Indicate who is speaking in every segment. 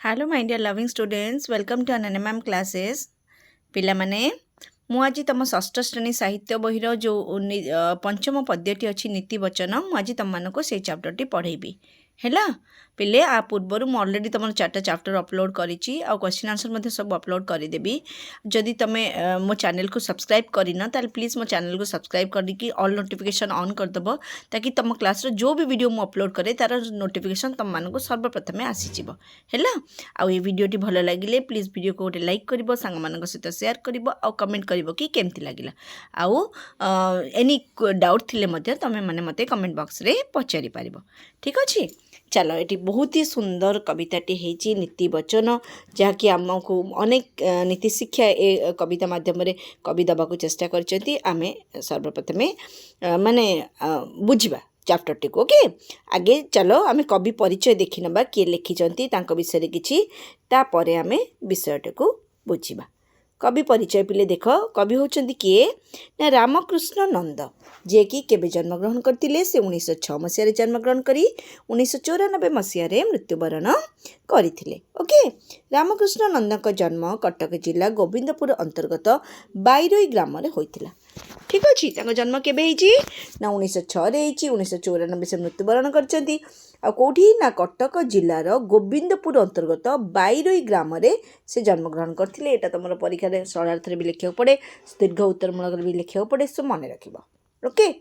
Speaker 1: Hello my dear loving students welcome to NMM classes पिला माने मु आज तुम षष्ठ श्रेणी साहित्य बहिर जो पंचम पद्यटी अच्छी नीति वचन मु आज तुम मानक से चैप्टर पढ़ेबी है पिले आ पूर्वर मुझे अलरेडी तुम 4टा चैप्टर अपलोड करी आ क्वेश्चन आंसर सब अपलोड करदेवी जदि तुम्हें मो चैनल को सब्सक्राइब करना ताल प्लीज मो चैनल को सब्सक्राइब करके ऑल नोटिफिकेशन ऑन करदेव ताकि तुम क्लास जो भी वीडियो मुझे अपलोड करे तार नोटिफिकेशन तुम मानक सर्वप्रथम आसीज है आउ ये वीडियोटी भल लगे प्लीज वीडियो को गोटे लाइक कर सांग मान सहित सेयार कर कमेंट कर कि केमती लगे आउ एनी डाउट थिले तुम मैंने मत कमेंट बॉक्स रे पचारि पार ठीक अच्छे। चलो ये बहुत ही सुंदर कविताटी है नीति वचन जहाँकि आमको अनेक नीति शिक्षा ए कविता मध्यम कवि दबाक चेष्टा करें सर्वप्रथमे माने बुझा चैप्टर टी को ओके आगे चलो आम कवि परिचय देखी नबा किए लिखिं विषय किसी तापर आम विषयटी को बुझा कवि परिचय पिले देख कवि होचंती किए ना रामकृष्ण नंद जे कि केबे जन्मग्रहण करते से 1906 मसीह जन्मग्रहण करी 1994 मसीह मृत्युवरण करथिले ओके। रामकृष्ण नंद जन्म कटक जिला गोविंदपुर अंतर्गत बाईरोई ग्राम रे होइतिला ठीक अच्छे। जन्म केबे ना 1906 रे 1994 से मृत्युवरण करछंती आ कोठी ना कटक जिलार गोविंदपुर अंतर्गत बाईरोई ग्राम रे से जन्मग्रहण करथिले। एटा तुम परीक्षा रे शरणार्थ रे भी लिखिया पड़े दीर्घ उत्तरमूलक भी लिखिया पड़े सो मन रखिबो ओके।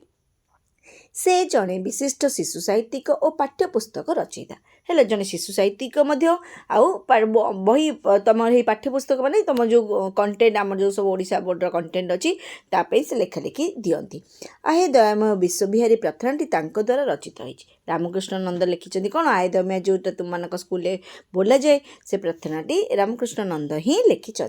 Speaker 1: से जड़े विशिष्ट शिशु साहित्यिक और पाठ्यपुस्तक रचयिता है जड़े शिशु साहित्यिक बही तुम ये पाठ्यपुस्तक माने तुम जो कंटेंट आम जो सब ओडिशा बोर्डर कंटेंट अच्छी तापाई से लेखा लिखि दियंती आहे दयामय विश्वविहारी प्रार्थनाटी द्वारा रचित होती। रामकृष्ण नंद लिखिं कौन आय दयामय जोटा तुम मान स्कूल बोला जाए से प्रार्थनाटी रामकृष्ण नंद ही लिखिं।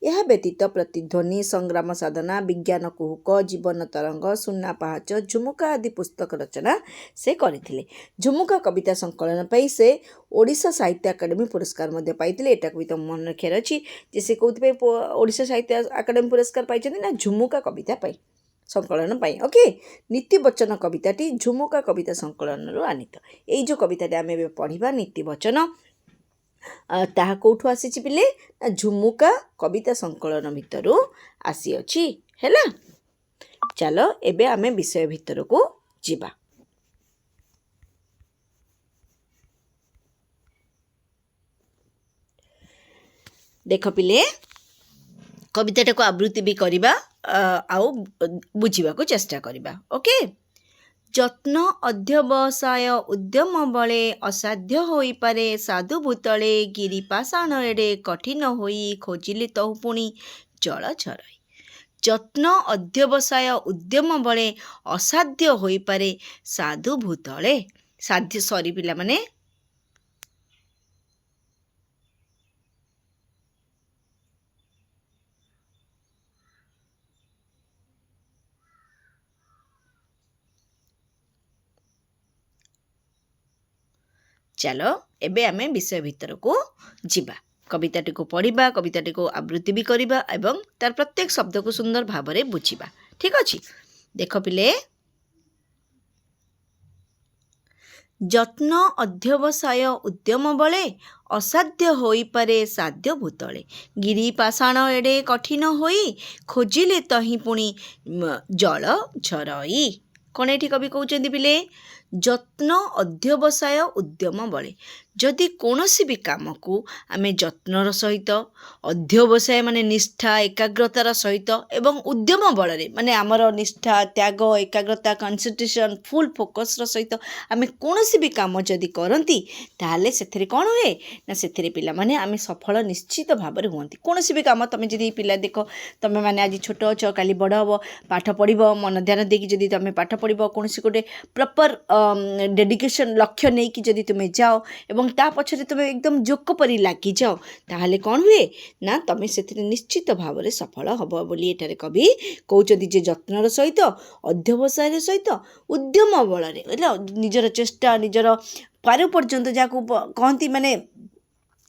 Speaker 1: यह व्यतीत प्रतिध्वनि संग्राम साधना विज्ञान कुहुक जीवन तरंग सुना पहाच झुमुका आदि पुस्तक रचना से करथिले। झुमुका कविता संकलन पाई से ओडिशा साहित्य अकादेमी पुरस्कार मध्य पाइथिले। एटा भी तुम मन रखार अच्छी जे से कौन ओडिशा साहित्य अकादेमी पुरस्कार पाई ना झुमुका कविता पाई संकलन पाई ओके। नीति वचन कविताटी झुमुका कविता संकलन आनीत ये जो कविताटी आम पढ़ा नीति वचन ताहा कौठु आसी पिले झुमुका कविता संकलन भितर आसी अछि हैला। चलो एबे आमे विषय भितर को जीवा देख पिले कविताटा को आवृत्ति भी करवा आउ बुझा को चेष्टा करवा ओके। যত্ন অধ্যবসায় উদ্যম বলে অসাধ্য হইপারে সাধু ভূতলে গিরিপাষাণ এড়ে কঠিন হই খোঁজিলে তহু পুଣି জଳ ଝରାଇ। যত্ন অধ্যবসায় উদ্যম বলে অসাধ্য হইপারে সাধু ভূতলে সাধ্য সরি ପିଲାମାନେ चलो एबे आमे विषय भितर को जीवा कविताटी को पढ़ा कविताटी को आवृत्ति भी करवा एवं तार प्रत्येक शब्द को सुंदर भाव में बुझा ठीक अच्छे। देख पिले যত্ন অধ্যবসায় উদ্যম বলে অসাধ্য হইপারে সাধ্য ভূতলে গিরিপাষাণ এড়ে কঠিন হই খোঁজিলে তহি পুଣି জଳ ଝରାଇ। कौन ये कवि कहते पिले যত্ন অধ্যবসায় উদ্যম বলে जदि कौनसी भी काम को आम যত্নर सहित अध्यवसाय माने निष्ठा एकाग्रतार सहित एवं उद्यम बल माने आमर निष्ठा त्याग एकाग्रता कन्संट्रेशन फुल फोकस सहित आम कौनसी भी काम जदि करती ताहले से कौन हुए ना से पिला माने आम सफल निश्चित भाव में हुआ। कौनसी भी काम तुम जदि पिला देख तुम मैंने आज छोट अच्छ काली बड़ हम पाठ पढ़ मन ध्यान देकी जदि तुम पाठ पढ़ कौन गोटे प्रॉपर डेडिकेशन लक्ष्य नहीं कि जदि तुम्हें जाओ एवं ता पछरे तुम एकदम जोक परी लागी जाओ ताहले कौन हुए ना तुम से निश्चित भाव में सफल हब बोली एठारे कवि कहते जे यत्नर सहित अध्यवसाय सहित उद्यम बल निजर चेष्टा निजर पार पर्यंत जहाँ कहती माने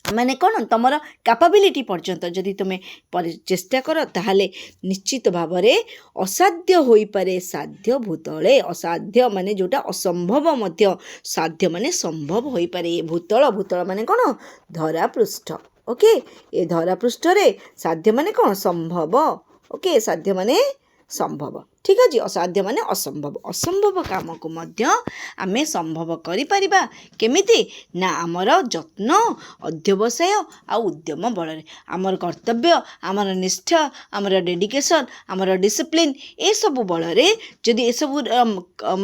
Speaker 1: ମାନେ କ'ଣ ତୁମର କାପାବିଲିଟି ପର୍ଯ୍ୟନ୍ତ ଯଦି ତୁମେ ଚେଷ୍ଟା କର ତାହେଲେ ନିଶ୍ଚିତ ଭାବରେ ଅସାଧ୍ୟ ହୋଇପାରେ ସାଧ୍ୟ ଭୂତଳେ। ଅସାଧ୍ୟ ମାନେ ଯେଉଁଟା ଅସମ୍ଭବ ମଧ୍ୟ ସାଧ୍ୟ ମାନେ ସମ୍ଭବ ହୋଇପାରେ। ଭୂତଳ ମାନେ କ'ଣ ଧରାପୃଷ୍ଠ। ଓକେ, ଏ ଧରାପୃଷ୍ଠରେ ସାଧ୍ୟ ମାନେ କ'ଣ ସମ୍ଭବ। ଓକେ, ସାଧ୍ୟ ମାନେ ସମ୍ଭବ। ଠିକ୍ ଅଛି, ଅସାଧ୍ୟ ମାନେ ଅସମ୍ଭବ। ଅସମ୍ଭବ କାମକୁ ମଧ୍ୟ ଆମେ ସମ୍ଭବ କରିପାରିବା। କେମିତି ନା ଆମର ଯତ୍ନ ଅଧ୍ୟବସାୟ ଆଉ ଉଦ୍ୟମ ବଳରେ। ଆମର କର୍ତ୍ତବ୍ୟ, ଆମର ନିଷ୍ଠା, ଆମର ଡେଡିକେସନ୍, ଆମର ଡିସିପ୍ଲିନ୍ ଏସବୁ ବଳରେ ଯଦି ଏସବୁ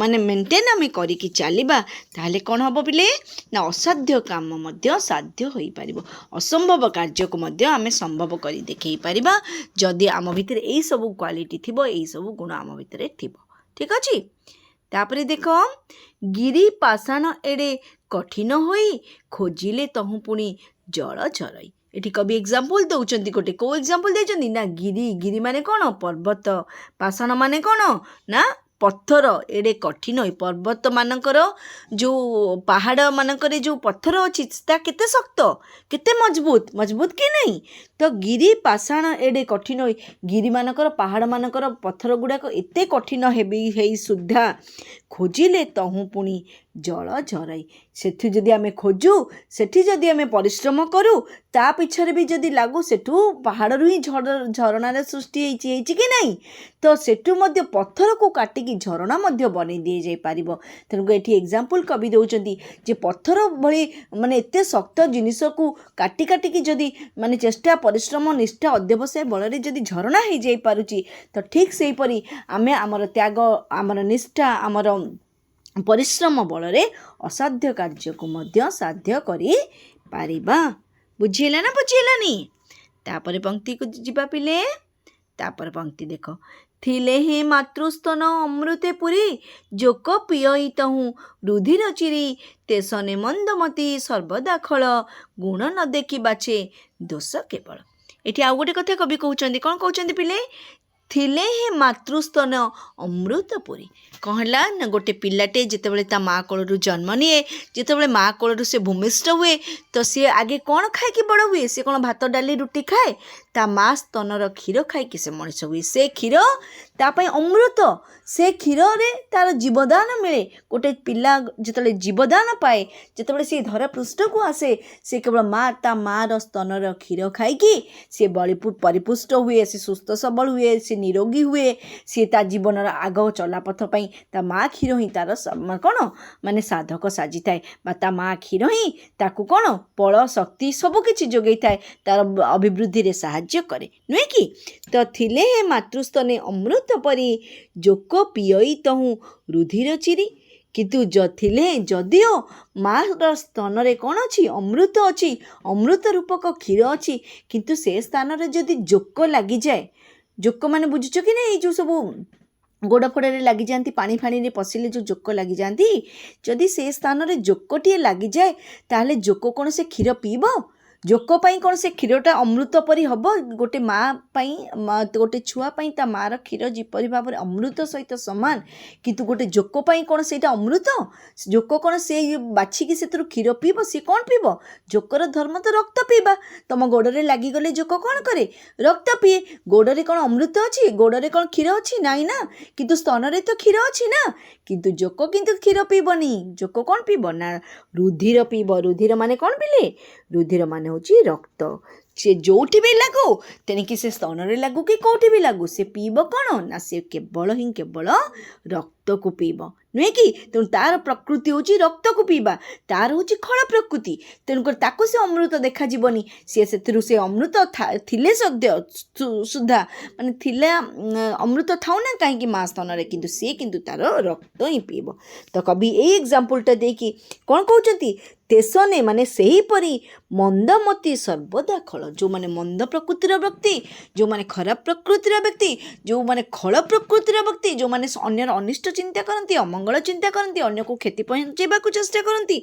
Speaker 1: ମାନେ ମେଣ୍ଟେନ୍ ଆମେ କରିକି ଚାଲିବା ତାହେଲେ କ'ଣ ହେବ ପିଲେ ନା ଅସାଧ୍ୟ କାମ ମଧ୍ୟ ସାଧ୍ୟ ହୋଇପାରିବ। ଅସମ୍ଭବ କାର୍ଯ୍ୟକୁ ମଧ୍ୟ ଆମେ ସମ୍ଭବ କରି ଦେଖାଇ ପାରିବା ଯଦି ଆମ ଭିତରେ ଏଇସବୁ କ୍ୱାଲିଟି ଥିବ, ଏଇସବୁ ଗୁଣ ଆମ ଭିତରେ ଥିବ। ଠିକ୍ ଅଛି। ତାପରେ ଦେଖ, ଗିରି ପାଷାଣ ଏଡ଼େ କଠିନ ହୋଇ ଖୋଜିଲେ ତହୁଁ ପୁଣି ଜଳ ଝରଇ। ଏଠି କବି ଏକ୍ଜାମ୍ପଲ୍ ଦେଉଛନ୍ତି ଗୋଟେ। କେଉଁ ଏକ୍ଜାମ୍ପଲ୍ ଦେଇଛନ୍ତି ନା ଗିରି ମାନେ କ'ଣ ପର୍ବତ, ପାଷାଣ ମାନେ କ'ଣ ନା ପଥର ଏଡ଼େ କଠିନ ହୋଇ। ପର୍ବତମାନଙ୍କର ଯେଉଁ ପାହାଡ଼ମାନଙ୍କରେ ଯେଉଁ ପଥର ଅଛି ତା କେତେ ଶକ୍ତ, କେତେ ମଜବୁତ କି ନାହିଁ। ତ ଗିରି ପାଷାଣ ଏଡ଼େ କଠିନ ହୋଇ, ଗିରିମାନଙ୍କର ପାହାଡ଼ମାନଙ୍କର ପଥର ଗୁଡ଼ାକ ଏତେ କଠିନ ହେଇ ସୁଦ୍ଧା ଖୋଜିଲେ ତହୁଁ ପୁଣି ଜଳ ଝରାଇ। ସେଠି ଯଦି ଆମେ ଖୋଜୁ, ସେଠି ଯଦି ଆମେ ପରିଶ୍ରମ କରୁ, ତା ପିଛରେ ବି ଯଦି ଲାଗୁ, ସେଠୁ ପାହାଡ଼ରୁ ହିଁ ଝରଣାର ସୃଷ୍ଟି ହେଇଛି କି ନାହିଁ। ତ ସେଠୁ ମଧ୍ୟ ପଥରକୁ କାଟିକି ଝରଣା ମଧ୍ୟ ବନେଇ ଦିଆଯାଇପାରିବ। ତେଣୁକୁ ଏଠି ଏକ୍ଜାମ୍ପଲ୍ କବି ଦେଉଛନ୍ତି ଯେ ପଥର ଭଳି ମାନେ ଏତେ ଶକ୍ତ ଜିନିଷକୁ କାଟିକି ଯଦି ମାନେ ଚେଷ୍ଟା, ପରିଶ୍ରମ, ନିଷ୍ଠା, ଅଧ୍ୟବସାୟ ବଳରେ ଯଦି ଝରଣା ହେଇଯାଇପାରୁଛି, ତ ଠିକ୍ ସେହିପରି ଆମେ ଆମର ତ୍ୟାଗ, ଆମର ନିଷ୍ଠା, ଆମର ପରିଶ୍ରମ ବଳରେ ଅସାଧ୍ୟ କାର୍ଯ୍ୟକୁ ମଧ୍ୟ ସାଧ୍ୟ କରିପାରିବା। ବୁଝିହେଲା ନା ବୁଝିହେଲାନି? ତାପରେ ପଙ୍କ୍ତିକୁ ଯିବା ପିଲେ। ତାପରେ ପଙ୍କ୍ତି ଦେଖ, ଥିଲେ ହିଁ ମାତୃସ୍ତନ ଅମୃତେ ପୁରୀ, ଜୋକ ପିୟଇ ତହୁଁ ରୁଧିର ଚିରି, ତେସନେ ମନ୍ଦମତି ସର୍ବଦା ଖଳ, ଗୁଣ ନ ଦେଖି ବାଛେ ଦୋଷ କେବଳ। ଏଠି ଆଉ ଗୋଟେ କଥା କବି କହୁଛନ୍ତି। କ'ଣ କହୁଛନ୍ତି ପିଲେ? ଥିଲେ ହିଁ ମାତୃସ୍ତନ ଅମୃତ ପୁରୀ। କ'ଣ ହେଲା ନା ଗୋଟେ ପିଲାଟେ ଯେତେବେଳେ ତା ମା କୋଳରୁ ଜନ୍ମ ନିଏ, ଯେତେବେଳେ ମା କୋଳରୁ ସେ ଭୂମିଷ୍ଠ ହୁଏ, ତ ସିଏ ଆଗେ କ'ଣ ଖାଇକି ବଡ଼ ହୁଏ? ସେ କ'ଣ ଭାତ ଡାଲି ରୁଟି ଖାଏ? ତା ମା ସ୍ତନର କ୍ଷୀର ଖାଇକି ସେ ମଣିଷ ହୁଏ। ସେ କ୍ଷୀର ତା ପାଇଁ ଅମୃତ। ସେ କ୍ଷୀରରେ ତାର ଜୀବଦାନ ମିଳେ। ଗୋଟେ ପିଲା ଯେତେବେଳେ ଜୀବଦାନ ପାଏ, ଯେତେବେଳେ ସେ ଧରା ପୃଷ୍ଠକୁ ଆସେ, ସେ କେବଳ ତା ମାର ସ୍ତନର କ୍ଷୀର ଖାଇକି ସେ ପରିପୁଷ୍ଟ ହୁଏ, ସେ ସୁସ୍ଥ ସବଳ ହୁଏ, ସେ ନିରୋଗୀ ହୁଏ। ସିଏ ତା ଜୀବନର ଆଗ ଚଲାପଥ ପାଇଁ ତା ମା କ୍ଷୀର ହିଁ ତାର କ'ଣ ମାନେ ସାଧକ ସାଜିଥାଏ, ବା ତା ମା କ୍ଷୀର ହିଁ ତାକୁ କ'ଣ ବଳ, ଶକ୍ତି ସବୁକିଛି ଯୋଗାଇଥାଏ, ତାର ଅଭିବୃଦ୍ଧିରେ ସାହାଯ୍ୟ କରେ, ନୁହେଁ କି? ତ ଥିଲେ ହେ ମାତୃସ୍ତନେ ଅମୃତ ପରି, ଜୋକ ପିୟଇ ତହୁଁ ରୁଧିର ଚିରି। କିନ୍ତୁ ଥିଲେ ଯଦିଓ ମାର ସ୍ତନରେ କ'ଣ ଅଛି? ଅମୃତ ଅଛି, ଅମୃତ ରୂପକ କ୍ଷୀର ଅଛି। କିନ୍ତୁ ସେ ସ୍ଥାନରେ ଯଦି ଜୋକ ଲାଗିଯାଏ, ଜୋକ ମାନେ ବୁଝୁଛ କି ନା? ଏଇ ଯେଉଁ ସବୁ ଗୋଡ଼ ଫୋଡ଼ରେ ଲାଗିଯାଆନ୍ତି, ପାଣି ଫାଣିରେ ପଶିଲେ ଯେଉଁ ଜୋକ ଲାଗିଯାଆନ୍ତି, ଯଦି ସେ ସ୍ଥାନରେ ଜୋକଟିଏ ଲାଗିଯାଏ, ତାହେଲେ ଜୋକ କ'ଣ ସେ କ୍ଷୀର ପିଇବ? ଜୋକ ପାଇଁ କ'ଣ ସେ କ୍ଷୀରଟା ଅମୃତ ପରି ହେବ? ଗୋଟେ ମା ପାଇଁ, ଗୋଟେ ଛୁଆ ପାଇଁ ତା ମାର କ୍ଷୀର ଯେପରି ଭାବରେ ଅମୃତ ସହିତ ସମାନ, କିନ୍ତୁ ଗୋଟେ ଜୋକ ପାଇଁ କ'ଣ ସେଇଟା ଅମୃତ? ଜୋକ କ'ଣ ସେ ବାଛିକି ସେଥିରୁ କ୍ଷୀର ପିଇବ? ସିଏ କ'ଣ ପିଇବ? ଜୋକର ଧର୍ମ ତ ରକ୍ତ ପିଇବା। ତମ ଗୋଡ଼ରେ ଲାଗିଗଲେ ଜୋକ କ'ଣ କରେ? ରକ୍ତ ପିଏ। ଗୋଡ଼ରେ କ'ଣ ଅମୃତ ଅଛି? ଗୋଡ଼ରେ କ'ଣ କ୍ଷୀର ଅଛି? ନାଇଁ ନା। କିନ୍ତୁ ସ୍ତନରେ ତ କ୍ଷୀର ଅଛି ନା। କିନ୍ତୁ ଜୋକ କିନ୍ତୁ କ୍ଷୀର ପିଇବନି। ଜୋକ କ'ଣ ପିଇବ ନା ରୁଧିର ପିଇବ। ରୁଧିର ମାନେ କ'ଣ ପିଲେ? ରୁଧିର ମାନେ ହେଉଛି ରକ୍ତ। ସେ ଯେଉଁଠି ବି ଲାଗୁ, ତେଣିକି ସେ ସ୍ତନରେ ଲାଗୁ କି କେଉଁଠି ବି ଲାଗୁ, ସେ ପିଇବ କ'ଣ ନା ସେ କେବଳ ରକ୍ତକୁ ପିଇବ, ନୁହେଁ କି? ତେଣୁ ତାର ପ୍ରକୃତି ହେଉଛି ରକ୍ତକୁ ପିଇବା, ତାର ହେଉଛି ଖଳ ପ୍ରକୃତି। ତେଣୁକରି ତାକୁ ସେ ଅମୃତ ଦେଖାଯିବନି। ସେଥିରୁ ସେ ଅମୃତ ଥିଲେ ସୁଦ୍ଧା ମାନେ ଥିଲେ ଅମୃତ ଥାଉ ନା କାହିଁକି ମା ସ୍ତନରେ, କିନ୍ତୁ ତାର ରକ୍ତ ହିଁ ପିଇବ। ତ କବି ଏଇ ଏକ୍ଜାମ୍ପଲ୍ଟା ଦେଇକି କ'ଣ କହୁଛନ୍ତି? ତେସନେ ମାନେ ସେହିପରି ମନ୍ଦମତି ସର୍ବଦା ଖଳ। ଯେଉଁମାନେ ମନ୍ଦ ପ୍ରକୃତିର ବ୍ୟକ୍ତି, ଯେଉଁମାନେ ଖରାପ ପ୍ରକୃତିର ବ୍ୟକ୍ତି, ଯେଉଁମାନେ ଖଳ ପ୍ରକୃତିର ବ୍ୟକ୍ତି, ଯେଉଁମାନେ ଅନ୍ୟର ଅନିଷ୍ଟ ଚିନ୍ତା କରନ୍ତି, ଅମଙ୍ଗଳ ଚିନ୍ତା କରନ୍ତି, ଅନ୍ୟକୁ କ୍ଷତି ପହଞ୍ଚାଇବାକୁ ଚେଷ୍ଟା କରନ୍ତି,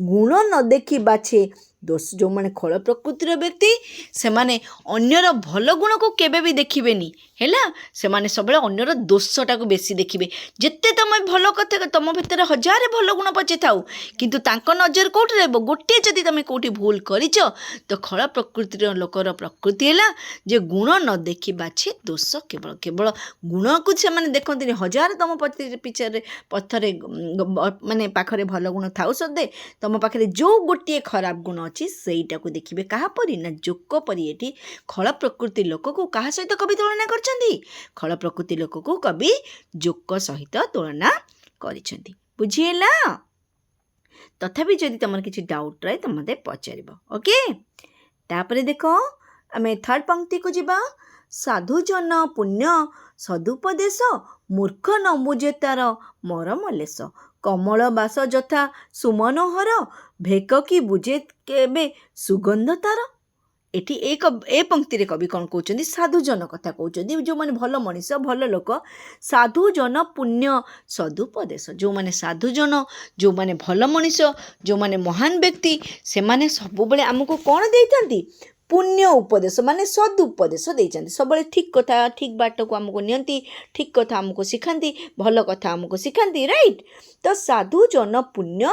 Speaker 1: ଗୁଣ ନ ଦେଖି ବାଛେ ଦୋଷ। ଯେଉଁମାନେ ଖଳ ପ୍ରକୃତିର ବ୍ୟକ୍ତି, ସେମାନେ ଅନ୍ୟର ଭଲ ଗୁଣକୁ କେବେ ବି ଦେଖିବେନି, ହେଲା? ସେମାନେ ସବୁବେଳେ ଅନ୍ୟର ଦୋଷଟାକୁ ବେଶୀ ଦେଖିବେ। ଯେତେ ତମେ ଭଲ କଥା, ତମ ଭିତରେ ହଜାରେ ଭଲ ଗୁଣ ପଛେ ଥାଉ, କିନ୍ତୁ ତାଙ୍କ ନଜର କେଉଁଠି ରହିବ? ଗୋଟିଏ ଯଦି ତମେ କେଉଁଠି ଭୁଲ କରିଛ ତ ଖଳ ପ୍ରକୃତିର ଲୋକର ପ୍ରକୃତି ହେଲା ଯେ ଗୁଣ ନ ଦେଖି ବାଛେ ଦୋଷ କେବଳ କେବଳ ଗୁଣକୁ ସେମାନେ ଦେଖନ୍ତିନି। ହଜାର ତମ ପିଛରେ ପଥରେ ମାନେ ପାଖରେ ଭଲ ଗୁଣ ଥାଉ ସଦେ ତମ ପାଖରେ ଯେଉଁ ଗୋଟିଏ ଖରାପ ଗୁଣ ଅଛି ସେଇଟାକୁ ଦେଖିବେ। କାହା ପରି ନା ଜୋକ ପରି। ଏଠି ଖଳ ପ୍ରକୃତି ଲୋକକୁ କାହା ସହିତ କବି ତୁଳନା କରିଛନ୍ତି? ଖଳ ପ୍ରକୃତି ଲୋକକୁ କବି ଜୋକ ସହିତ ତୁଳନା କରିଛନ୍ତି। ବୁଝିହେଲା? ତଥାପି ଯଦି ତୁମର କିଛି ଡାଉଟ୍ ରହେ ତ ମୋତେ ପଚାରିବ। ଓକେ, ତାପରେ ଦେଖ ଆମେ ଥାର୍ଡ଼ ପଂକ୍ତିକୁ ଯିବା। ସାଧୁଜନ ପୁଣ୍ୟ ସଦୁପଦେଶ ମୂର୍ଖ ନ ବୁଝେ ତାର ମରମଲେଶ। କମଳ ବାସ ଯଥା ସୁମନୋହର ଭେକ କି ବୁଝେ କେବେ ସୁଗନ୍ଧ ତାର। ଏଠି ଏ ପଂକ୍ତିରେ କବି କ'ଣ କହୁଛନ୍ତି? ସାଧୁଜନ କଥା କହୁଛନ୍ତି, ଯେଉଁମାନେ ଭଲ ମଣିଷ ଭଲ ଲୋକ। ସାଧୁଜନ ପୁଣ୍ୟ ସଦୁପଦେଶ, ଯେଉଁମାନେ ସାଧୁଜନ, ଯେଉଁମାନେ ଭଲ ମଣିଷ, ଯେଉଁମାନେ ମହାନ ବ୍ୟକ୍ତି, ସେମାନେ ସବୁବେଳେ ଆମକୁ କ'ଣ ଦେଇଥାନ୍ତି? ପୁଣ୍ୟ ଉପଦେଶ ମାନେ ସଦୁପଦେଶ ଦେଇଛନ୍ତି। ସବୁବେଳେ ଠିକ୍ କଥା ଠିକ୍ ବାଟକୁ ଆମକୁ ନିଅନ୍ତି, ଠିକ୍ କଥା ଆମକୁ ଶିଖାନ୍ତି, ଭଲ କଥା ଆମକୁ ଶିଖାନ୍ତି। ରାଇଟ୍? ତ ସାଧୁଜନ ପୁଣ୍ୟ,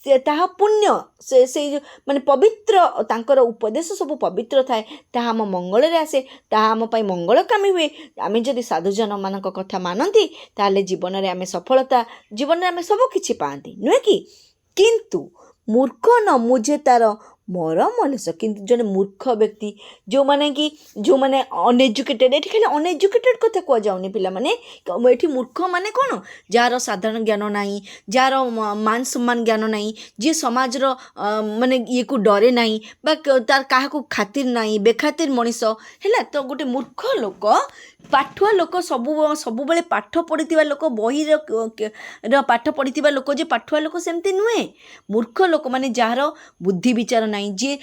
Speaker 1: ସେ ତାହା ପୁଣ୍ୟ, ସେଇ ମାନେ ପବିତ୍ର, ତାଙ୍କର ଉପଦେଶ ସବୁ ପବିତ୍ର ଥାଏ। ତାହା ଆମ ମଙ୍ଗଳରେ ଆସେ, ତାହା ଆମ ପାଇଁ ମଙ୍ଗଳକାମୀ ହୁଏ। ଆମେ ଯଦି ସାଧୁଜନମାନଙ୍କ କଥା ମାନନ୍ତି ତାହେଲେ ଜୀବନରେ ଆମେ ସଫଳତା, ଜୀବନରେ ଆମେ ସବୁ କିଛି ପାଆନ୍ତି, ନୁହେଁ କି? କିନ୍ତୁ ମୂର୍ଖ ନ ବୁଝେ ତାର ମରମଲେଶ। କିନ୍ତୁ ଜଣେ ମୂର୍ଖ ବ୍ୟକ୍ତି, ଯେଉଁମାନେ ଅନଏଜୁକେଟେଡ଼, ଏଠି ଖାଲି ଅନଏଜୁକେଟେଡ଼ କଥା କୁହାଯାଉନି ପିଲାମାନେ। ଏଠି ମୂର୍ଖ ମାନେ କ'ଣ? ଯାହାର ସାଧାରଣ ଜ୍ଞାନ ନାହିଁ, ଯାହାର ମାନ ସମ୍ମାନ ଜ୍ଞାନ ନାହିଁ, ଯିଏ ସମାଜର ମାନେ ଇଏକୁ ଡରେ ନାହିଁ ବା ତାର କାହାକୁ ଖାତିର ନାହିଁ, ବେଖାତିର ମଣିଷ ହେଲା। ତ ଗୋଟେ ମୂର୍ଖ ଲୋକ, ପାଠୁଆ ଲୋକ, ସବୁବେଳେ ପାଠ ପଢ଼ିଥିବା ଲୋକ, ବହିର ପାଠ ପଢ଼ିଥିବା ଲୋକ ଯେ ପାଠୁଆ ଲୋକ ସେମିତି ନୁହେଁ। ମୂର୍ଖ ଲୋକ ମାନେ ଯାହାର ବୁଦ୍ଧି ବିଚାର ନାହିଁ, ଯିଏ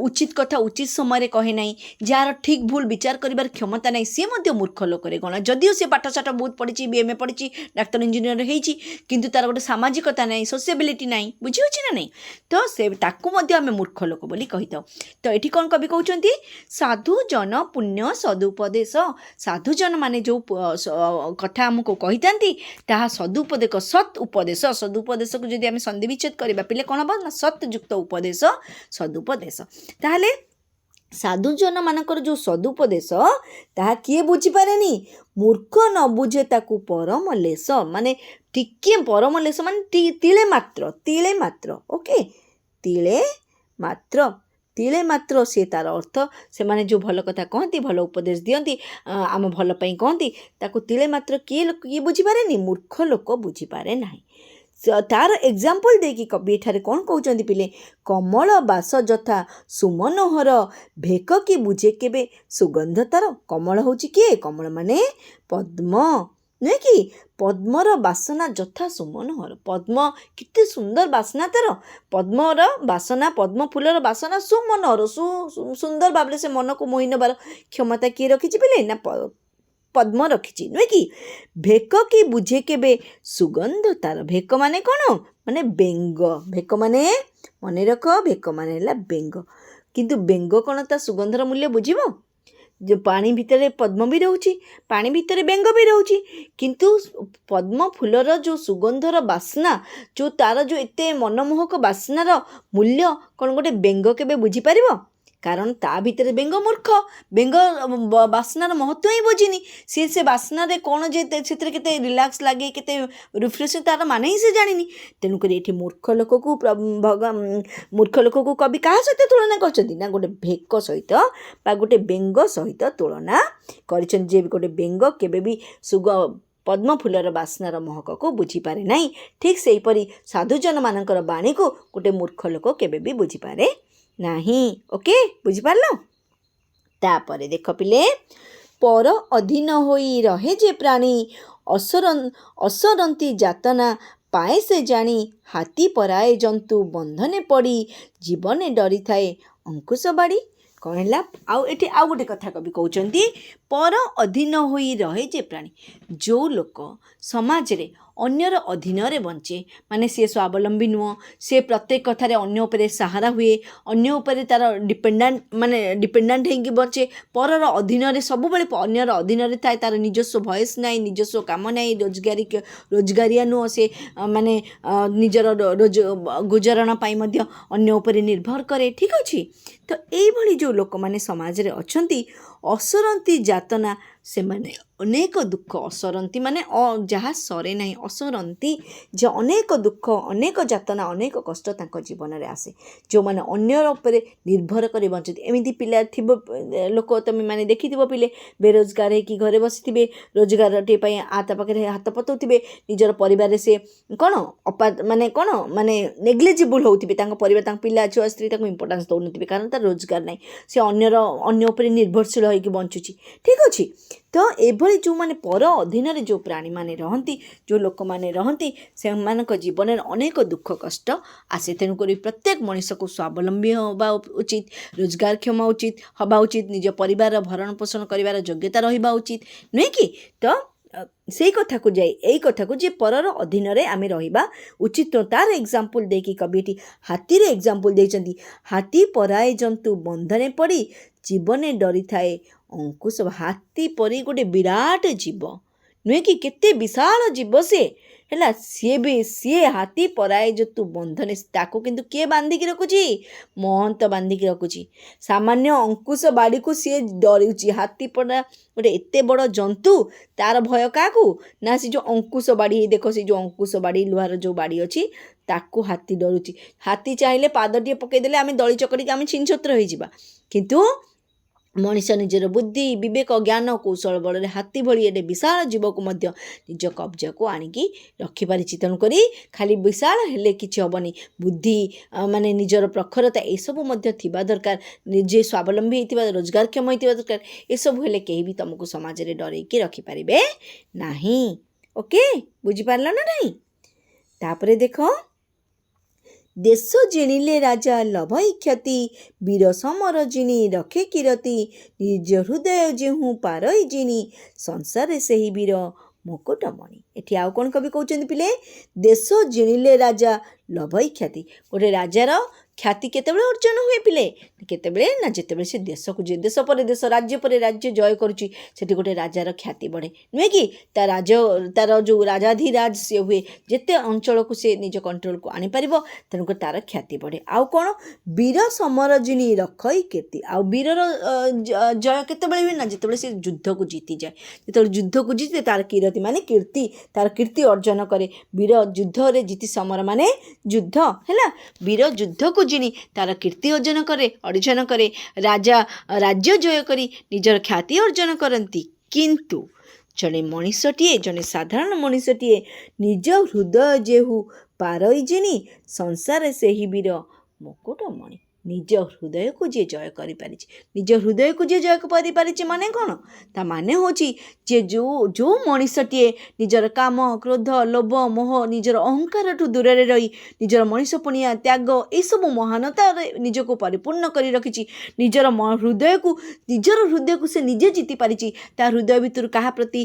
Speaker 1: ଉଚିତ କଥା ଉଚିତ ସମୟରେ କହେ ନାହିଁ, ଯାହାର ଠିକ୍ ଭୁଲ ବିଚାର କରିବାର କ୍ଷମତା ନାହିଁ, ସିଏ ମଧ୍ୟ ମୂର୍ଖ ଲୋକରେ ଗଣା। ଯଦିଓ ସେ ପାଠଶାଠ ବହୁତ ପଢ଼ିଛି, BMA ପଢ଼ିଛି, ଡାକ୍ତର ଇଞ୍ଜିନିୟର ହେଇଛି, କିନ୍ତୁ ତାର ଗୋଟେ ସାମାଜିକତା ନାହିଁ, ସୋସିଆବିଲିଟି ନାହିଁ। ବୁଝିହେଉଛି ନା ନାହିଁ? ତ ତାକୁ ମଧ୍ୟ ଆମେ ମୂର୍ଖ ଲୋକ ବୋଲି କହିଥାଉ। ତ ଏଠି କ'ଣ କବି କହୁଛନ୍ତି? ସାଧୁଜନ ପୁଣ୍ୟ ସଦୁପଦେଶ। ସାଧୁଜନ ମାନେ ଯେଉଁ କଥା ଆମକୁ କହିଥାନ୍ତି ତାହା ସଦୁପଦେଶ, ସତ୍ ଉପଦେଶ। ସଦୁପଦେଶକୁ ଯଦି ଆମେ ସନ୍ଧି ବିଚ୍ଛେଦ କରିବା ପିଲେ କ'ଣ ହେବ ନା ସତ୍ ଯୁକ୍ତ ଉପଦେଶ, ସଦୁପଦେଶ। ତାହେଲେ ସାଧୁଜନ ମାନଙ୍କର ଯେଉଁ ସଦୁପଦେଶ ତାହା କିଏ ବୁଝିପାରେନି? ମୂର୍ଖ ନ ବୁଝେ ତାକୁ ପରମଲେଶ। ମାନେ ଟିକିଏ ପରମଲେଶ ମାନେ ତିଳେ ମାତ୍ର। ଓକେ, ତିଳେ ମାତ୍ର ସିଏ ତାର ଅର୍ଥ। ସେମାନେ ଯେଉଁ ଭଲ କଥା କହନ୍ତି, ଭଲ ଉପଦେଶ ଦିଅନ୍ତି, ଆମ ଭଲ ପାଇଁ କହନ୍ତି, ତାକୁ ତିଳେ ମାତ୍ର କିଏ ବୁଝିପାରେନି? ମୂର୍ଖ ଲୋକ ବୁଝିପାରେ ନାହିଁ। ତାର ଏକ୍ଜାମ୍ପଲ୍ ଦେଇକି କବି ଏଠାରେ କ'ଣ କହୁଛନ୍ତି ପିଲେ? କମଳ ବାସ ଯଥା ସୁମନୋହର ଭେକ କି ବୁଝେ କେବେ ସୁଗନ୍ଧ ତାର। କମଳ ହେଉଛି କିଏ? କମଳ ମାନେ ପଦ୍ମ, ନୁହେଁ କି? ପଦ୍ମର ବାସନା ଯଥା ସୁମନୋହର। ପଦ୍ମ କେତେ ସୁନ୍ଦର ବାସନା ତାର। ପଦ୍ମର ବାସନା, ପଦ୍ମ ଫୁଲର ବାସନା ସୁମନୋହର, ସୁନ୍ଦର ଭାବରେ ସେ ମନକୁ ମୋହି ନେବାର କ୍ଷମତା କିଏ ରଖିଛି ପିଲେ? ନା ପଦ୍ମ ରଖିଛି, ନୁହେଁ କି? ଭେକ କି ବୁଝେ କେବେ ସୁଗନ୍ଧ ତାର। ଭେକ ମାନେ କ'ଣ? ମାନେ ବେଙ୍ଗ। ଭେକ ମାନେ ମନେ ରଖ, ଭେକ ମାନେ ହେଲା ବେଙ୍ଗ। କିନ୍ତୁ ବେଙ୍ଗ କ'ଣ ତା ସୁଗନ୍ଧର ମୂଲ୍ୟ ବୁଝିବ? ଯେଉଁ ପାଣି ଭିତରେ ପଦ୍ମ ବି ରହୁଛି, ପାଣି ଭିତରେ ବେଙ୍ଗ ବି ରହୁଛି, କିନ୍ତୁ ପଦ୍ମ ଫୁଲର ଯେଉଁ ସୁଗନ୍ଧର ବାସ୍ନା, ଯେଉଁ ତାର ଯେଉଁ ଏତେ ମନମୋହକ ବାସ୍ନାର ମୂଲ୍ୟ କ'ଣ ଗୋଟେ ବେଙ୍ଗ କେବେ ବୁଝିପାରିବ? କାରଣ ତା ଭିତରେ ବେଙ୍ଗ ମୂର୍ଖ, ବେଙ୍ଗ ବାସ୍ନାର ମହତ୍ତ୍ୱ ହିଁ ବୁଝିନି। ସେ ବାସ୍ନାରେ କ'ଣ ଯେ ସେଥିରେ କେତେ ରିଲାକ୍ସ ଲାଗେ, କେତେ ରିଫ୍ରେସିଂ, ତାର ମାନେ ହିଁ ସେ ଜାଣିନି। ତେଣୁକରି ଏଠି ମୂର୍ଖ ଲୋକକୁ କବି କାହା ସହିତ ତୁଳନା କରିଛନ୍ତି? ନା ଗୋଟେ ଭେକ ସହିତ ବା ଗୋଟେ ବେଙ୍ଗ ସହିତ ତୁଳନା କରିଛନ୍ତି। ଯେ ଗୋଟେ ବେଙ୍ଗ କେବେ ବି ପଦ୍ମ ଫୁଲର ବାସ୍ନାର ମହକକୁ ବୁଝିପାରେ ନାହିଁ, ଠିକ୍ ସେହିପରି ସାଧୁଜନମାନଙ୍କର ବାଣୀକୁ ଗୋଟେ ମୂର୍ଖ ଲୋକ କେବେ ବି ବୁଝିପାରେ ନାହିଁ। ଓକେ, ବୁଝିପାରିଲ? ତାପରେ ଦେଖ ପିଲେ, ପର ଅଧୀନ ହୋଇ ରହେ ଯେ ପ୍ରାଣୀ, ଅସରନ୍ତି ଯାତନା ପାଏ ସେ ଜାଣି। ହାତୀ ପରାଏ ଜନ୍ତୁ ବନ୍ଧନେ ପଡ଼ି, ଜୀବନେ ଡରିଥାଏ ଅଙ୍କୁଶ ବାଡ଼ି। କ'ଣ ହେଲା ଆଉ ଏଠି ଆଉ ଗୋଟେ କଥା କବି କହୁଛନ୍ତି ପର ଅଧୀନ ହୋଇ ରହେ ଯେ ପ୍ରାଣୀ ଯେଉଁ ଲୋକ ସମାଜରେ ଅନ୍ୟର ଅଧୀନରେ ବଞ୍ଚେ ମାନେ ସିଏ ସ୍ୱାବଲମ୍ବୀ ନୁହଁ ସେ ପ୍ରତ୍ୟେକ କଥାରେ ଅନ୍ୟ ଉପରେ ସାହାରା ହୁଏ ଅନ୍ୟ ଉପରେ ତା'ର ଡିପେଣ୍ଡାଣ୍ଟ ହେଇକି ବଞ୍ଚେ ପରର ଅଧୀନରେ ସବୁବେଳେ ଅନ୍ୟର ଅଧୀନରେ ଥାଏ ତା'ର ନିଜସ୍ୱ ଭଏସ୍ ନାହିଁ ନିଜସ୍ୱ କାମ ନାହିଁ ରୋଜଗାରିଆ ନୁହଁ ସେ ମାନେ ନିଜର ଗୁଜରାଣ ପାଇଁ ମଧ୍ୟ ଅନ୍ୟ ଉପରେ ନିର୍ଭର କରେ ଠିକ୍ ଅଛି ତ ଏଇଭଳି ଯେଉଁ ଲୋକମାନେ ସମାଜରେ ଅଛନ୍ତି ଅସରନ୍ତି ଯାତନା ସେମାନେ ଅନେକ ଦୁଃଖ ଅସରନ୍ତି ମାନେ ଯାହା ସରେ ନାହିଁ ଅସରନ୍ତି ଯେ ଅନେକ ଦୁଃଖ ଅନେକ ଯାତନା ଅନେକ କଷ୍ଟ ତାଙ୍କ ଜୀବନରେ ଆସେ ଯେଉଁମାନେ ଅନ୍ୟ ଉପରେ ନିର୍ଭର କରି ବଞ୍ଚନ୍ତି ଏମିତି ପିଲା ଥିବ ଲୋକ ତୁମେ ମାନେ ଦେଖିଥିବ ପିଲେ ବେରୋଜଗାର ହେଇକି ଘରେ ବସିଥିବେ ରୋଜଗାରଟିଏ ପାଇଁ ତା ପାଖରେ ହାତ ପତାଉଥିବେ ନିଜର ପରିବାରରେ ସେ କ'ଣ ମାନେ ନେଗ୍ଲିଜିବୁଲ୍ ହେଉଥିବେ ତାଙ୍କ ପରିବାର ତାଙ୍କ ପିଲା ଛୁଆ ସ୍ତ୍ରୀ ତାଙ୍କୁ ଇମ୍ପୋର୍ଟାନ୍ସ ଦେଉନଥିବେ କାରଣ ତାର ରୋଜଗାର ନାହିଁ ସେ ଅନ୍ୟ ଉପରେ ନିର୍ଭରଶୀଳ ହୋଇକି ବଞ୍ଚୁଛି ଠିକ୍ ଅଛି ତ ଏଭଳି ଯେଉଁମାନେ ପର ଅଧୀନରେ ଯେଉଁ ପ୍ରାଣୀମାନେ ରହନ୍ତି ଯେଉଁ ଲୋକମାନେ ରହନ୍ତି ସେମାନଙ୍କ ଜୀବନରେ ଅନେକ ଦୁଃଖ କଷ୍ଟ ଆସେ ତେଣୁକରି ପ୍ରତ୍ୟେକ ମଣିଷକୁ ସ୍ୱାବଲମ୍ବୀ ହେବା ଉଚିତ ରୋଜଗାରକ୍ଷମ ହେବା ଉଚିତ ନିଜ ପରିବାରର ଭରଣ ପୋଷଣ କରିବାର ଯୋଗ୍ୟତା ରହିବା ଉଚିତ ନୁହେଁ କି ତ ସେଇ କଥାକୁ ଯାଇ ଏଇ କଥାକୁ ଯେ ପରର ଅଧୀନରେ ଆମେ ରହିବା ଉଚିତ ତାର ଏକ୍ଜାମ୍ପଲ୍ ଦେଇକି କବି ଏଠି ହାତୀର ଏକ୍ଜାମ୍ପଲ୍ ଦେଇଛନ୍ତି ହାତୀ ପରାଏ ଜନ୍ତୁ ବନ୍ଧରେ ପଡ଼ି ଜୀବନେ ଡରିଥାଏ ଅଙ୍କୁଶ ହାତୀ ପରି ଗୋଟେ ବିରାଟ ଜୀବ ନୁହେଁ କି କେତେ ବିଶାଳ ଜୀବ ସେ ହେଲା ସିଏ ହାତୀ ପରାଏ ଜନ୍ତୁ ବନ୍ଧନେ ତାକୁ କିନ୍ତୁ କିଏ ବାନ୍ଧିକି ରଖୁଛି ମହନ୍ତ ବାନ୍ଧିକି ରଖୁଛି ସାମାନ୍ୟ ଅଙ୍କୁଶ ବାଡ଼ିକୁ ସିଏ ଡରୁଛି ହାତୀ ପରା ଗୋଟେ ଏତେ ବଡ଼ ଜନ୍ତୁ ତାର ଭୟ କାହାକୁ ନା ସେ ଯେଉଁ ଅଙ୍କୁଶ ବାଡ଼ି ଦେଖ ସେ ଯେଉଁ ଅଙ୍କୁଶ ବାଡ଼ି ଲୁହାର ଯେଉଁ ବାଡ଼ି ଅଛି ତାକୁ ହାତୀ ଡରୁଛି ହାତୀ ଚାହିଁଲେ ପାଦଟିଏ ପକାଇଦେଲେ ଆମେ ଦଳି ଚକଡ଼ିକି ଆମେ ଛିନଛତ୍ର ହେଇଯିବା କିନ୍ତୁ ମଣିଷ ନିଜର ବୁଦ୍ଧି ବିବେକ ଜ୍ଞାନ କୌଶଳ ବଳରେ ହାତୀ ଭଳି ଏଟେ ବିଶାଳ ଜୀବକୁ ମଧ୍ୟ ନିଜ କବ୍ଜାକୁ ଆଣିକି ରଖିପାରିଛି ତେଣୁକରି ଖାଲି ବିଶାଳ ହେଲେ କିଛି ହେବନି ବୁଦ୍ଧି ମାନେ ନିଜର ପ୍ରଖରତା ଏସବୁ ମଧ୍ୟ ଥିବା ଦରକାର ନିଜେ ସ୍ୱାବଲମ୍ବୀ ହେଇଥିବା ରୋଜଗାରକ୍ଷମ ହେଇଥିବା ଦରକାର ଏସବୁ ହେଲେ କେହି ବି ତୁମକୁ ସମାଜରେ ଡରେଇକି ରଖିପାରିବେ ନାହିଁ ଓକେ ବୁଝିପାରିଲ ନା ନାହିଁ ତାପରେ ଦେଖ ଦେଶ ଜିଣିଲେ ରାଜା ଲଭଇ କ୍ଷତି ବୀର ସମର ଜିଣି ରଖେ କିରତି ନିଜ ହୃଦୟ ଯେଉଁ ପାରଇ ଜିଣି ସଂସାରେ ସେହି ବୀର ମୁକୁଟମଣି ଏଠି ଆଉ କ'ଣ କବି କହୁଛନ୍ତି ପିଲେ ଦେଶ ଜିଣିଲେ ରାଜା ଲଭଇ କ୍ଷତି ଗୋଟେ ରାଜାର ଖ୍ୟାତି କେତେବେଳେ ଅର୍ଜନ ହୁଏ ପିଲେ କେତେବେଳେ ନା ଯେତେବେଳେ ସେ ଦେଶକୁ ଦେଶ ପରେ ଦେଶ ରାଜ୍ୟ ପରେ ରାଜ୍ୟ ଜୟ କରୁଛି ସେଠି ଗୋଟେ ରାଜାର ଖ୍ୟାତି ବଢ଼େ ନୁହେଁ କି ତାର ଯେଉଁ ରାଜାଧିରାଜ ସିଏ ହୁଏ ଯେତେ ଅଞ୍ଚଳକୁ ସେ ନିଜ କଣ୍ଟ୍ରୋଲକୁ ଆଣିପାରିବ ତେଣୁକରି ତାର ଖ୍ୟାତି ବଢ଼େ ଆଉ କ'ଣ ବୀର ସମର ଜିଣି ରଖଇ କୀର୍ତ୍ତି ଆଉ ବୀରର ଜୟ କେତେବେଳେ ହୁଏ ନା ଯେତେବେଳେ ସେ ଯୁଦ୍ଧକୁ ଜିତିଯାଏ ଯେତେବେଳେ ଯୁଦ୍ଧକୁ ଜିତେ ତାର କୀରତି ମାନେ କୀର୍ତ୍ତି ତାର କୀର୍ତ୍ତି ଅର୍ଜନ କରେ ବୀର ଯୁଦ୍ଧରେ ଜିତି ସମର ମାନେ ଯୁଦ୍ଧ ହେଲା ବୀର ଯୁଦ୍ଧକୁ ଜିଣି ତାର କୀର୍ତ୍ତି ଅର୍ଜନ କରେ ରାଜା ରାଜ୍ୟ ଜୟ କରି ନିଜର ଖ୍ୟାତି ଅର୍ଜନ କରନ୍ତି କିନ୍ତୁ ଜଣେ ସାଧାରଣ ମଣିଷଟିଏ ନିଜ ହୃଦୟ ଯେହୁ ପାରଇ ଜିଣି ସଂସାରେ ସେହି ବୀର ମୁକୁଟମଣି ନିଜ ହୃଦୟକୁ ଯିଏ ଜୟ କରିପାରିଛି ନିଜ ହୃଦୟକୁ ଯିଏ ଜୟ କରିପାରିଛି ମାନେ କ'ଣ ତା ମାନେ ହେଉଛି ଯେ ଯେଉଁ ମଣିଷଟିଏ ନିଜର କାମ କ୍ରୋଧ ଲୋଭ ମୋହ ନିଜର ଅହଙ୍କାରଠୁ ଦୂରରେ ରହି ନିଜର ମଣିଷପଣିଆ ତ୍ୟାଗ ଏସବୁ ମହାନତାରେ ନିଜକୁ ପରିପୂର୍ଣ୍ଣ କରି ରଖିଛି ନିଜର ହୃଦୟକୁ ସେ ନିଜେ ଜିତି ପାରିଛି ତା ହୃଦୟ ଭିତରୁ କାହା ପ୍ରତି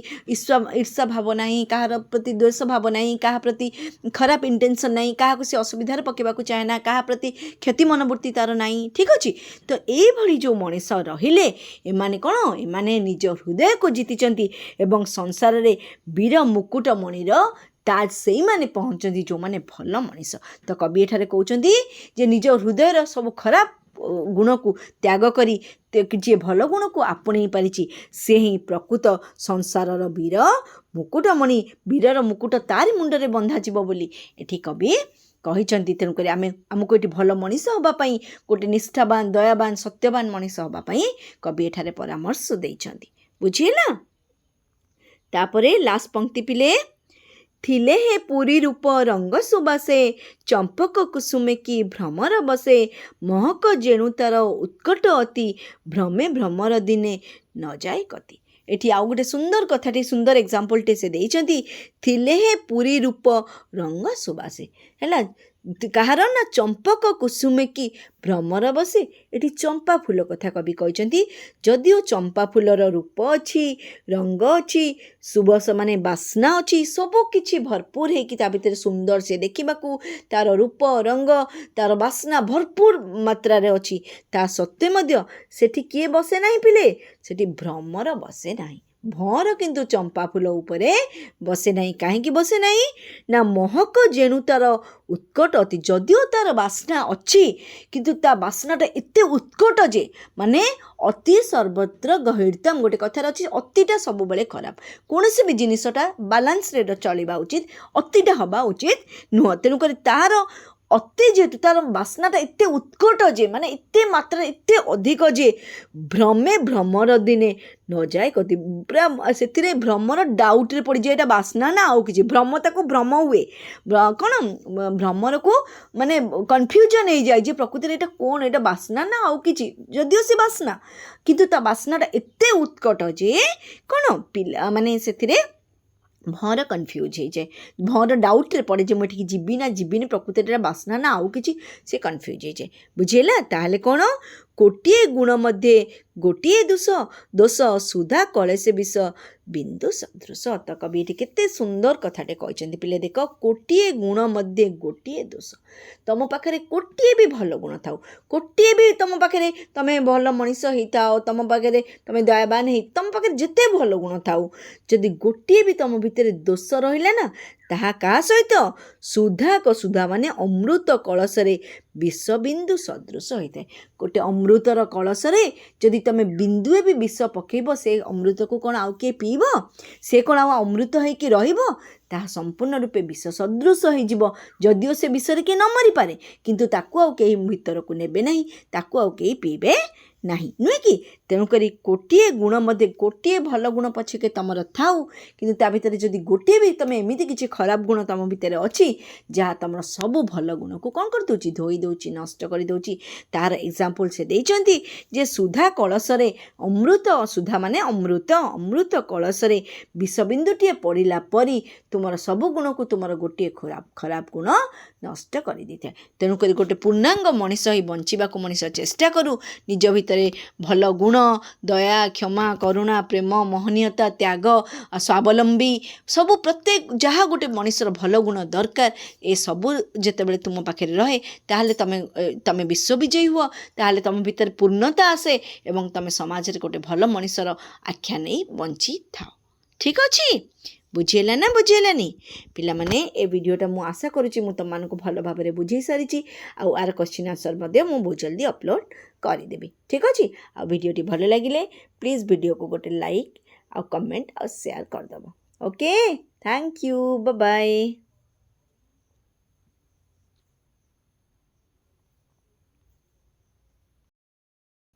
Speaker 1: ଈର୍ଷା ଭାବ ନାହିଁ କାହାର ପ୍ରତି ଦ୍ୱେଷ ଭାବ ନାହିଁ କାହା ପ୍ରତି ଖରାପ ଇଣ୍ଟେନସନ୍ ନାହିଁ କାହାକୁ ସେ ଅସୁବିଧାରେ ପକାଇବାକୁ ଚାହେଁ ନା କାହା ପ୍ରତି କ୍ଷତି ମନୋବୃତ୍ତି ତାର ନାହିଁ ଠିକ୍ ଅଛି ତ ଏଇଭଳି ଯେଉଁ ମଣିଷ ରହିଲେ ଏମାନେ କ'ଣ ଏମାନେ ନିଜ ହୃଦୟକୁ ଜିତିଛନ୍ତି ଏବଂ ସଂସାରରେ ବୀର ମୁକୁଟମଣିର ତାଜ ସେଇମାନେ ପହଞ୍ଚନ୍ତି ଯେଉଁମାନେ ଭଲ ମଣିଷ ତ କବି ଏଠାରେ କହୁଛନ୍ତି ଯେ ନିଜ ହୃଦୟର ସବୁ ଖରାପ ଗୁଣକୁ ତ୍ୟାଗ କରି ଯିଏ ଭଲ ଗୁଣକୁ ଆପଣେଇ ପାରିଛି ସେ ହିଁ ପ୍ରକୃତ ସଂସାରର ବୀର ମୁକୁଟମଣି ବୀରର ମୁକୁଟ ତାରି ମୁଣ୍ଡରେ ବନ୍ଧାଯିବ ବୋଲି ଏଠି କବି କହିଛନ୍ତି ତେଣୁକରି ଆମକୁ ଏଠି ଭଲ ମଣିଷ ହେବା ପାଇଁ ଗୋଟେ ନିଷ୍ଠାବାନ ଦୟାବାନ ସତ୍ୟବାନ ମଣିଷ ହେବା ପାଇଁ କବି ଏଠାରେ ପରାମର୍ଶ ଦେଇଛନ୍ତି ବୁଝିହେଲା ତାପରେ ଲାଷ୍ଟ ପଂକ୍ତି ପିଲେ ଥିଲେ ହେ ପୁରୀ ରୂପ ରଙ୍ଗ ସୁବାସେ ଚମ୍ପକ କୁସୁମେ କି ଭ୍ରମର ବସେ ମହକ ଯେଣୁ ତାର ଉତ୍କଟ ଅତି ଭ୍ରମେ ଭ୍ରମର ଦିନେ ନ ଯାଏ କତି ଏଠି ଆଉ ଗୋଟେ ସୁନ୍ଦର କଥାଟି ସୁନ୍ଦର ଏକ୍ଜାମ୍ପଲଟେ ସେ ଦେଇଛନ୍ତି ଥିଲେ ହେ ପୁରୀ ରୂପ ରଙ୍ଗ ସୁବାସେ ହେଲା କାହାର ନା ଚମ୍ପକ କୁସୁମେ କି ଭ୍ରମର ବସେ। ଏଠି ଚମ୍ପା ଫୁଲ କଥା କବି କହିଛନ୍ତି। ଯଦିଓ ଚମ୍ପା ଫୁଲର ରୂପ ଅଛି, ରଙ୍ଗ ଅଛି, ମାନେ ବାସ୍ନା ଅଛି, ସବୁ କିଛି ଭରପୁର ହେଇକି ତା ଭିତରେ ସୁନ୍ଦର ସେ ଦେଖିବାକୁ, ତାର ରୂପ ରଙ୍ଗ ତାର ବାସ୍ନା ଭରପୁର ମାତ୍ରାରେ ଅଛି, ତା ସତ୍ତ୍ୱେ ମଧ୍ୟ ସେଠି କିଏ ବସେ ନାହିଁ ପିଲେ? ସେଠି ଭ୍ରମର ବସେ ନାହିଁ। ଭଁର କିନ୍ତୁ ଚମ୍ପା ଫୁଲ ଉପରେ ବସେ ନାହିଁ। କାହିଁକି ବସେ ନାହିଁ? ନା ମହକ ଯେଣୁ ତାର ଉତ୍କଟ ଅତି। ଯଦିଓ ତାର ବାସ୍ନା ଅଛି, କିନ୍ତୁ ତା ବାସ୍ନାଟା ଏତେ ଉତ୍କଟ ଯେ ମାନେ ଅତି ସର୍ବତ୍ର ଗହୀରତମ। ଗୋଟେ କଥାରେ ଅଛି, ଅତିଟା ସବୁବେଳେ ଖରାପ। କୌଣସି ବି ଜିନିଷଟା ବାଲାନ୍ସରେ ଚଳିବା ଉଚିତ, ଅତିଟା ହେବା ଉଚିତ ନୁହଁ। ତେଣୁକରି ତାର ଅତି ଯେହେତୁ ତାର ବାସ୍ନାଟା ଏତେ ଉତ୍କଟ ଯେ ମାନେ ଏତେ ମାତ୍ରାରେ ଏତେ ଅଧିକ ଯେ ଭ୍ରମେ ଭ୍ରମର ଦିନେ ନ ଯାଏ କତି। ପୁରା ସେଥିରେ ଭ୍ରମର ଡାଉଟରେ ପଡ଼ିଯାଏ, ଏଇଟା ବାସ୍ନା ନା ଆଉ କିଛି। ଭ୍ରମ ତାକୁ ଭ୍ରମ ହୁଏ, କ'ଣ ଭ୍ରମରକୁ ମାନେ କନଫ୍ୟୁଜନ୍ ହେଇଯାଏ ଯେ ପ୍ରକୃତିରେ ଏଇଟା କ'ଣ, ଏଇଟା ବାସ୍ନା ନା ଆଉ କିଛି। ଯଦିଓ ସେ ବାସ୍ନା, କିନ୍ତୁ ତା ବାସ୍ନାଟା ଏତେ ଉତ୍କଟ ଯେ କ'ଣ ପିଲାମାନେ ସେଥିରେ ଭଁର କନଫ୍ୟୁଜ୍ ହେଇଯାଏ, ଭଁର ଡାଉଟ୍ରେ ପଡ଼େ ଯେ ମୁଁ ଏଠିକି ଯିବି ନା ଯିବିନି, ପ୍ରକୃତିରେ ବାସ୍ନା ନା ଆଉ କିଛି, ସେ କନଫ୍ୟୁଜ୍ ହେଇଯାଏ। ବୁଝିହେଲା? ତାହେଲେ କ'ଣ? ଗୋଟିଏ ଗୁଣ ମଧ୍ୟରେ ଗୋଟିଏ ଦୋଷ ସୁଧା କଳେସେ ବିଷ ବିନ୍ଦୁ ସଦୃଶ। ତ କବି ଏଠି କେତେ ସୁନ୍ଦର କଥାଟେ କହିଛନ୍ତି ପିଲେ। ଦେଖ, ଗୋଟିଏ ଗୁଣ ମଧ୍ୟରେ ଗୋଟିଏ ଦୋଷ। ତମ ପାଖରେ ଗୋଟିଏ ବି ଭଲ ଗୁଣ ଥାଉ, ଗୋଟିଏ ବି ତମ ପାଖରେ ତମେ ଭଲ ମଣିଷ ହେଇଥାଅ, ତମ ପାଖରେ ତମେ ଦୟାବାନ ତମ ପାଖରେ ଯେତେ ଭଲ ଗୁଣ ଥାଉ, ଯଦି ଗୋଟିଏ ବି ତମ ଭିତରେ ଦୋଷ ରହିଲା ନା, ତାହା କାହା ସହିତ? ସୁଧା ମାନେ ଅମୃତ କଳସରେ ବିଷ ବିନ୍ଦୁ ସଦୃଶ ହୋଇଥାଏ। ଗୋଟେ ଅମୃତର କଳସରେ ଯଦି ତମେ ବିନ୍ଦୁଏ ବି ବିଷ ପକାଇବ, ସେ ଅମୃତକୁ କ'ଣ ଆଉ କିଏ ପିଇବ? ସେ କ'ଣ ଆଉ ଅମୃତ ହେଇକି ରହିବ? ତାହା ସମ୍ପୂର୍ଣ୍ଣ ରୂପେ ବିଷ ସଦୃଶ ହେଇଯିବ। ଯଦିଓ ସେ ବିଷରେ କିଏ ନ ମରିପାରେ, କିନ୍ତୁ ତାକୁ ଆଉ କେହି ଭିତରକୁ ନେବେ ନାହିଁ, ତାକୁ ଆଉ କେହି ପିଇବେ ନାହିଁ, ନୁହେଁ କି? ତେଣୁକରି ଗୋଟିଏ ଗୁଣ ମଧ୍ୟ ଗୋଟିଏ ଭଲ ଗୁଣ ପଛକେ ତମର ଥାଉ, କିନ୍ତୁ ତା ଭିତରେ ଯଦି ଗୋଟିଏ ବି ତମେ ଏମିତି କିଛି ଖରାପ ଗୁଣ ତମ ଭିତରେ ଅଛି ଯାହା ତମର ସବୁ ଭଲ ଗୁଣକୁ କ'ଣ କରିଦେଉଛି? ଧୋଇ ଦେଉଛି, ନଷ୍ଟ କରିଦେଉଛି। ତାହାର ଏକ୍ଜାମ୍ପଲ୍ ସେ ଦେଇଛନ୍ତି ଯେ ସୁଧା କଳସରେ ଅମୃତ, ସୁଧା ମାନେ ଅମୃତ କଳସରେ ବିଷବିନ୍ଦୁଟିଏ ପଡ଼ିଲା ପରି ତୁମର ସବୁ ଗୁଣକୁ ତୁମର ଗୋଟିଏ ଖରାପ ଗୁଣ ନଷ୍ଟ କରିଦେଇଥାଏ। ତେଣୁକରି ଗୋଟେ ପୂର୍ଣ୍ଣାଙ୍ଗ ମଣିଷ ହିଁ ବଞ୍ଚିବାକୁ ମଣିଷ ଚେଷ୍ଟା କରୁ। ନିଜ ଭିତରେ ଭଲ ଗୁଣ, ଦୟା, କ୍ଷମା, କରୁଣା, ପ୍ରେମ, ମହନୀୟତା, ତ୍ୟାଗ, ସ୍ୱାବଲମ୍ବୀ, ସବୁ ପ୍ରତ୍ୟେକ ଯାହା ଗୋଟେ ମଣିଷର ଭଲ ଗୁଣ ଦରକାର, ଏସବୁ ଯେତେବେଳେ ତୁମ ପାଖରେ ରହେ, ତାହେଲେ ତମେ ବିଶ୍ୱବିଜୟୀ ହୁଅ, ତାହେଲେ ତମ ଭିତରେ ପୂର୍ଣ୍ଣତା ଆସେ ଏବଂ ତମେ ସମାଜରେ ଗୋଟେ ଭଲ ମଣିଷର ଆଖ୍ୟା ନେଇ ବଞ୍ଚିଥାଅ। ଠିକ୍ ଅଛି? ବୁଝିହେଲା ନା ବୁଝିହେଲାନି? ପିଲାମାନେ, ଏ ଭିଡ଼ିଓଟା ମୁଁ ଆଶା କରୁଛି ମୁଁ ତୁମମାନଙ୍କୁ ଭଲ ଭାବରେ ବୁଝେଇ ସାରିଛି। ଆଉ ଆର କ୍ୱେଶ୍ଚିନ୍ ଆନ୍ସର୍ ମଧ୍ୟ ମୁଁ ବହୁତ ଜଲ୍ଦି ଅପଲୋଡ଼ କରିଦେବି। ଠିକ୍ ଅଛି? ଆଉ ଭିଡ଼ିଓଟି ଭଲ ଲାଗିଲେ ପ୍ଲିଜ୍ ଭିଡ଼ିଓକୁ ଗୋଟେ ଲାଇକ୍ ଆଉ କମେଣ୍ଟ ଆଉ ସେୟାର କରିଦେବ। Okay, thank you, bye bye.